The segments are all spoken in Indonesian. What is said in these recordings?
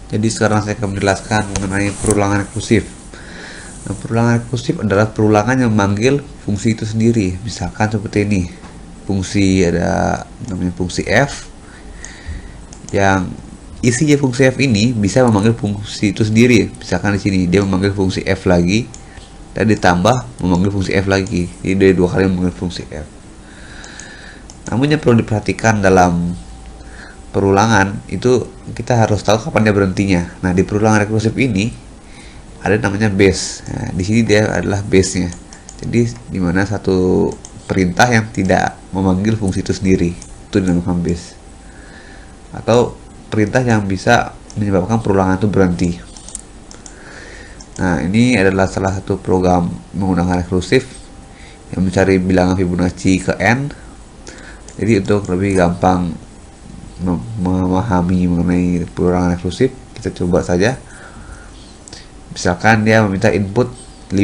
Jadi sekarang saya akan menjelaskan mengenai perulangan rekursif. Nah, perulangan rekursif adalah perulangan yang memanggil fungsi itu sendiri. Misalkan seperti ini, fungsi ada namanya fungsi f, yang isinya fungsi f ini bisa memanggil fungsi itu sendiri. Misalkan di sini dia memanggil fungsi f lagi, dan ditambah memanggil fungsi f lagi. Jadi dia dua kali memanggil fungsi f. Namun yang perlu diperhatikan dalam perulangan itu kita harus tahu kapan dia berhentinya. Nah, di perulangan rekursif ini ada namanya base. Nah, di sini dia adalah base-nya. Jadi di mana satu perintah yang tidak memanggil fungsi itu sendiri itu dinamakan base. Atau perintah yang bisa menyebabkan perulangan itu berhenti. Nah, ini adalah salah satu program menggunakan rekursif yang mencari bilangan Fibonacci ke n. Jadi untuk lebih gampang memahami mengenai perulangan rekursif, kita coba saja. Misalkan dia meminta input 5,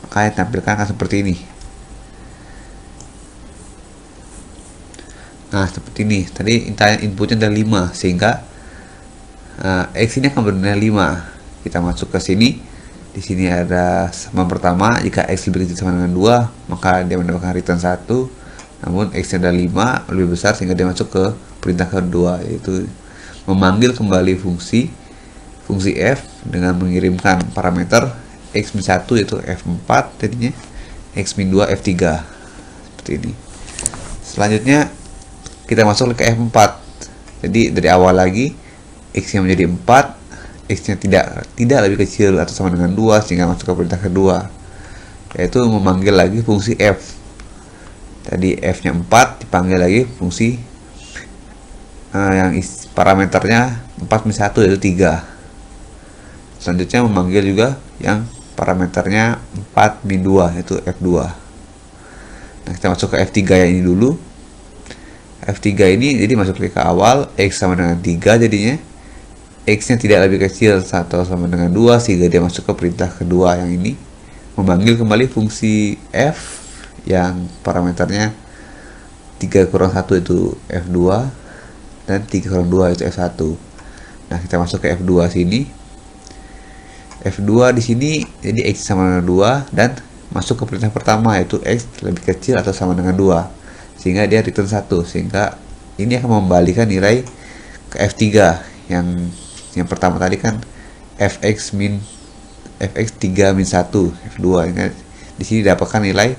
maka yang tampilkan akan seperti ini. Nah, seperti ini. Tadi inputnya ada 5, sehingga x ini akan bernilai 5. Kita masuk ke sini. Di sini ada sama pertama, jika x lebih kecil sama dengan 2, maka dia mendapatkan return 1. Namun x nya ada 5, lebih besar, sehingga dia masuk ke perintah kedua, yaitu memanggil kembali fungsi f dengan mengirimkan parameter x-1 yaitu f4, jadinya x-2 f3 seperti ini. Selanjutnya kita masuk ke f4. Jadi dari awal lagi x nya menjadi 4, x nya tidak lebih kecil atau sama dengan 2, sehingga masuk ke perintah kedua, yaitu memanggil lagi fungsi f. Tadi f nya 4 dipanggil lagi fungsi yang parameternya 4-1 yaitu 3. Selanjutnya memanggil juga yang parameternya 4-2 yaitu f2. Nah, kita masuk ke f3 yang ini dulu. F3 ini jadi masuk ke awal, x sama dengan 3, jadinya x nya tidak lebih kecil atau sama dengan 2, sehingga dia masuk ke perintah kedua yang ini, memanggil kembali fungsi f yang parameternya 3-1 itu f2 dan 3-2 itu f1. Nah, kita masuk ke f2 sini. F2 di sini jadi x sama dengan 2 dan masuk ke perintah pertama, yaitu x lebih kecil atau sama dengan 2, sehingga dia return 1, sehingga ini akan membalikan nilai ke f3 yang pertama tadi kan fx 3 min 1 f2. Di sini dapatkan nilai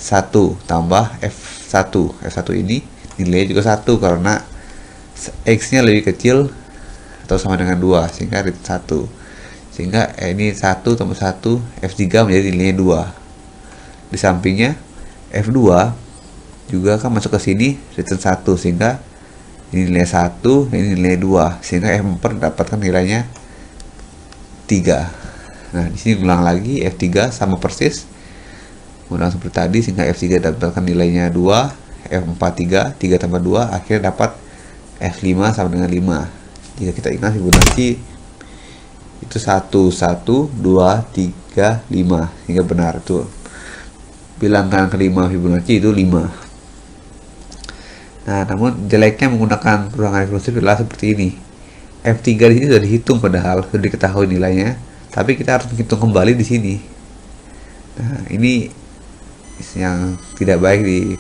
1 tambah f1 ini nilainya juga 1 karena x nya lebih kecil atau sama dengan 2, sehingga return 1, sehingga ini 1 tambah 1 f3 menjadi nilainya 2. Di sampingnya f2 juga akan masuk ke sini return 1, sehingga ini nilai 1, ini nilai 2, sehingga f4 dapatkan nilainya 3. Nah, di sini ulang lagi f3 sama persis ulang seperti tadi, sehingga f3 dapatkan nilainya 2, f4 3 tambah 2 akhirnya dapat f5 sama dengan 5. Jika kita ingat Fibonacci itu 1 1 2 3 5, hingga benar itu bilangan kelima Fibonacci itu 5. Nah, namun jeleknya menggunakan perulangan rekursif adalah seperti ini. F3 di sini sudah dihitung, padahal sudah diketahui nilainya, tapi kita harus menghitung kembali di sini. Nah, ini yang tidak baik di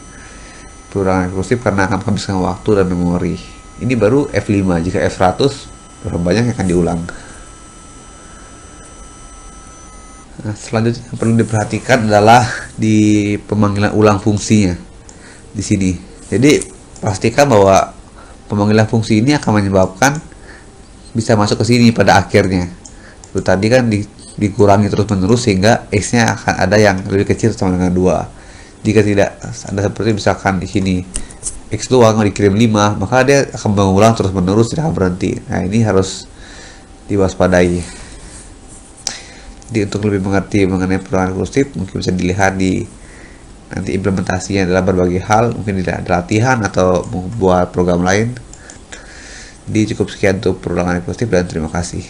perulangan rekursif karena akan menghabiskan waktu dan memori. Ini baru F5, jika F100 berapa banyak yang akan diulang. Nah, selanjutnya yang perlu diperhatikan adalah di pemanggilan ulang fungsinya di sini. Jadi pastikan bahwa pemanggilan fungsi ini akan menyebabkan bisa masuk ke sini pada akhirnya. Itu tadi kan dikurangi terus menerus, sehingga x nya akan ada yang lebih kecil sama dengan 2. Jika tidak ada seperti misalkan di sini x doang dikirim 5, maka dia akan mengulang terus menerus, tidak akan berhenti. Nah, ini harus diwaspadai. Jadi untuk lebih mengerti mengenai perulangan rekursif, mungkin bisa dilihat di nanti implementasinya adalah berbagai hal, mungkin tidak ada latihan atau membuat program lain. Jadi cukup sekian untuk perulangan rekursif dan terima kasih.